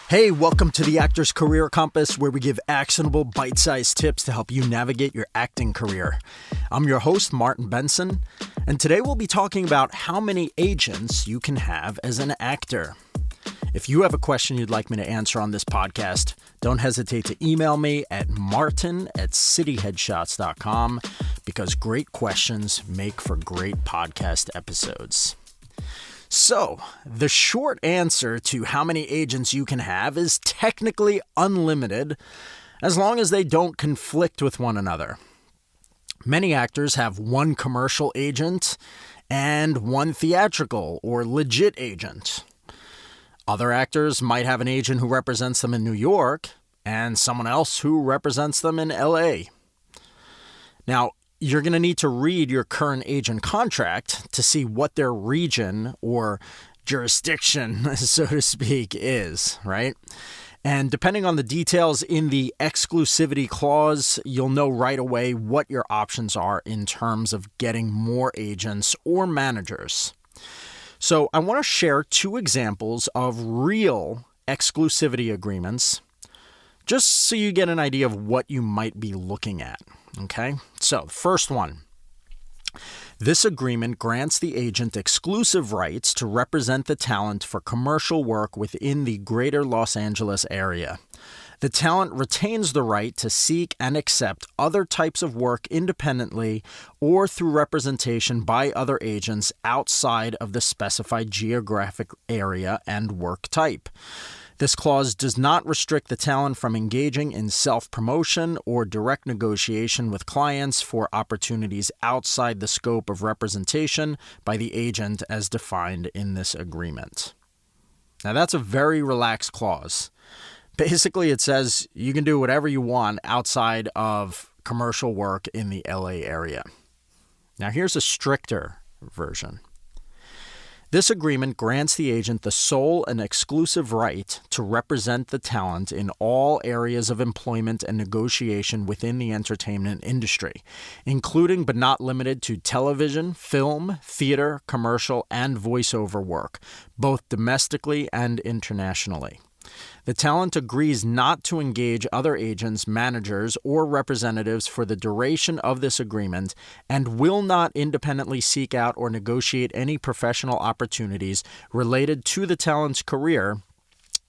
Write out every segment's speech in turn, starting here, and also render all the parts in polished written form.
Hey, welcome to the Actor's Career Compass, where we give actionable, bite-sized tips to help you navigate your acting career. I'm your host, Martin Benson, and today we'll be talking about how many agents you can have as an actor. If you have a question you'd like me to answer on this podcast, don't hesitate to email me at martin@cityheadshots.com, because great questions make for great podcast episodes. So, the short answer to how many agents you can have is technically unlimited, as long as they don't conflict with one another. Many actors have one commercial agent and one theatrical or legit agent. Other actors might have an agent who represents them in New York and someone else who represents them in LA. Now, you're going to need to read your current agent contract to see what their region or jurisdiction, so to speak, is, right? And depending on the details in the exclusivity clause, you'll know right away what your options are in terms of getting more agents or managers. So I want to share two examples of real exclusivity agreements, just so you get an idea of what you might be looking at. Okay, so first one. This agreement grants the agent exclusive rights to represent the talent for commercial work within the greater Los Angeles area. The talent retains the right to seek and accept other types of work independently or through representation by other agents outside of the specified geographic area and work type. This clause does not restrict the talent from engaging in self-promotion or direct negotiation with clients for opportunities outside the scope of representation by the agent as defined in this agreement. Now, that's a very relaxed clause. Basically, it says you can do whatever you want outside of commercial work in the LA area. Now, here's a stricter version. This agreement grants the agent the sole and exclusive right to represent the talent in all areas of employment and negotiation within the entertainment industry, including but not limited to television, film, theater, commercial, and voiceover work, both domestically and internationally. The talent agrees not to engage other agents, managers, or representatives for the duration of this agreement and will not independently seek out or negotiate any professional opportunities related to the talent's career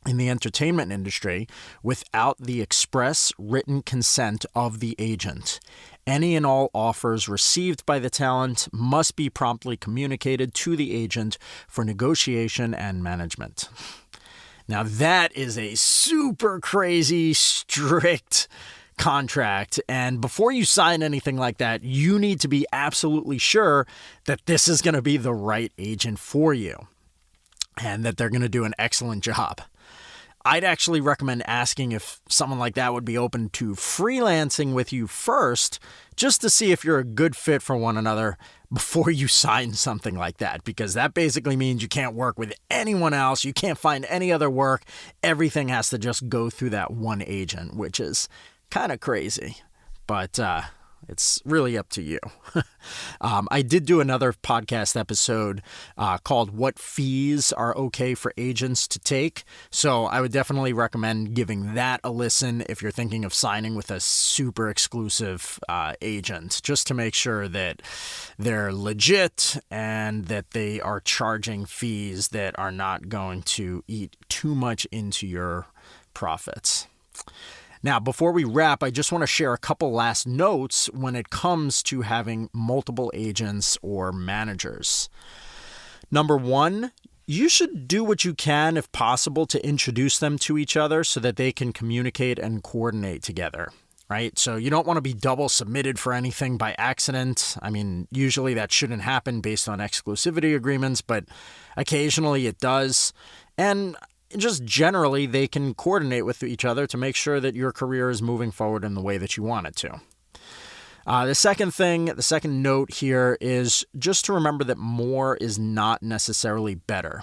in the entertainment industry without the express written consent of the agent. Any and all offers received by the talent must be promptly communicated to the agent for negotiation and management. Now, that is a super crazy, strict contract. And before you sign anything like that, you need to be absolutely sure that this is going to be the right agent for you and that they're going to do an excellent job. I'd actually recommend asking if someone like that would be open to freelancing with you first, just to see if you're a good fit for one another before you sign something like that, because that basically means you can't work with anyone else. You can't find any other work. Everything has to just go through that one agent, which is kind of crazy, but it's really up to you. I did do another podcast episode called What Fees Are Okay for Agents to Take. So I would definitely recommend giving that a listen if you're thinking of signing with a super exclusive agent, just to make sure that they're legit and that they are charging fees that are not going to eat too much into your profits. Now, before we wrap, I just want to share a couple last notes when it comes to having multiple agents or managers. Number one, you should do what you can, if possible, to introduce them to each other so that they can communicate and coordinate together, right? So you don't want to be double submitted for anything by accident. I mean, usually that shouldn't happen based on exclusivity agreements, but occasionally it does. And just generally, they can coordinate with each other to make sure that your career is moving forward in the way that you want it to. The second note here is just to remember that more is not necessarily better.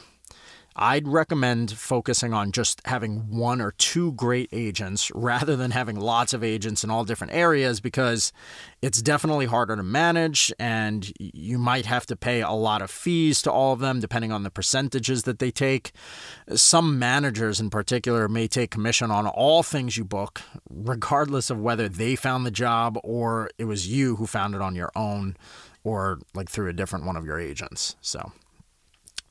I'd recommend focusing on just having one or two great agents rather than having lots of agents in all different areas, because it's definitely harder to manage and you might have to pay a lot of fees to all of them depending on the percentages that they take. Some managers in particular may take commission on all things you book, regardless of whether they found the job or it was you who found it on your own or like through a different one of your agents. So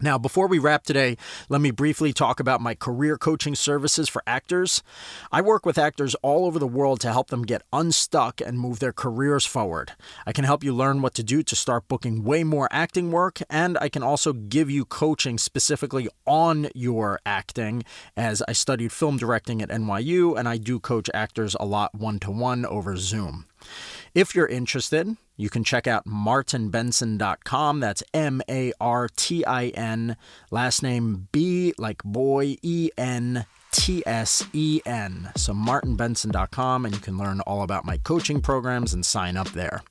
now, before we wrap today, let me briefly talk about my career coaching services for actors. I work with actors all over the world to help them get unstuck and move their careers forward. I can help you learn what to do to start booking way more acting work, and I can also give you coaching specifically on your acting, as I studied film directing at NYU, and I do coach actors a lot one-to-one over Zoom. If you're interested, you can check out martinbenson.com. That's Martin, last name B like boy, ENTSEN. So martinbenson.com, and you can learn all about my coaching programs and sign up there.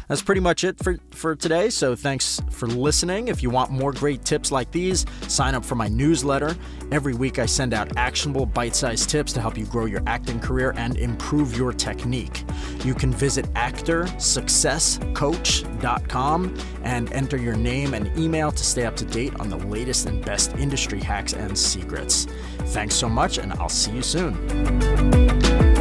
That's pretty much it for today, so thanks for listening. If you want more great tips like these, sign up for my newsletter. Every week I send out actionable bite-sized tips to help you grow your acting career and improve your technique. You can visit actorsuccesscoach.com and enter your name and email to stay up to date on the latest and best industry hacks and secrets. Thanks so much, and I'll see you soon.